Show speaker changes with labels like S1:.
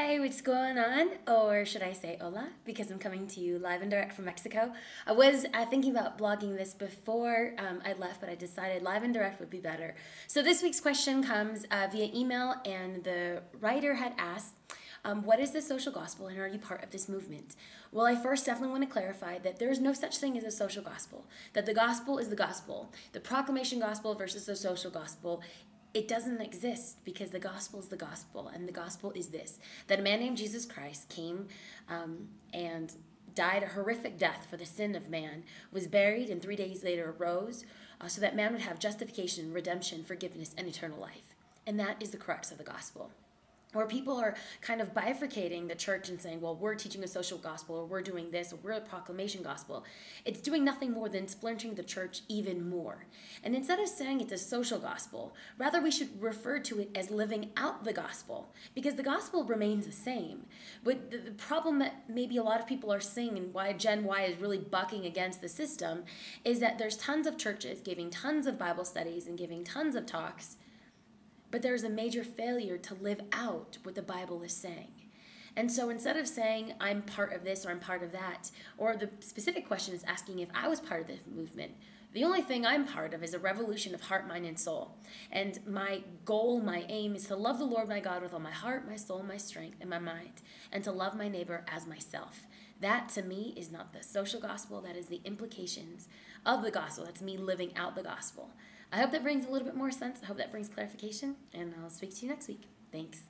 S1: Hi, what's going on? Or should I say hola? Because I'm coming to you live and direct from Mexico. I was thinking about blogging this before I left, but I decided live and direct would be better. So this week's question comes via email, and the writer had asked, what is the social gospel and are you part of this movement? Well, I first definitely want to clarify that there is no such thing as a social gospel, that the gospel is the gospel. The proclamation gospel versus the social gospel, it doesn't exist because the gospel is the gospel, and the gospel is this, that a man named Jesus Christ came and died a horrific death for the sin of man, was buried, and 3 days later arose, so that man would have justification, redemption, forgiveness, and eternal life. And that is the crux of the gospel. Where people are kind of bifurcating the church and saying, well, we're teaching a social gospel, or we're doing this, or we're a proclamation gospel. It's doing nothing more than splintering the church even more. And instead of saying it's a social gospel, rather we should refer to it as living out the gospel, because the gospel remains the same. But the problem that maybe a lot of people are seeing, and why Gen Y is really bucking against the system, is that there's tons of churches giving tons of Bible studies and giving tons of talks, but there's a major failure to live out what the Bible is saying. And so instead of saying, I'm part of this or I'm part of that, or the specific question is asking if I was part of this movement, the only thing I'm part of is a revolution of heart, mind, and soul. And my goal, my aim is to love the Lord my God with all my heart, my soul, my strength, and my mind, and to love my neighbor as myself. That, to me, is not the social gospel. That is the implications of the gospel. That's me living out the gospel. I hope that brings a little bit more sense. I hope that brings clarification, and I'll speak to you next week. Thanks.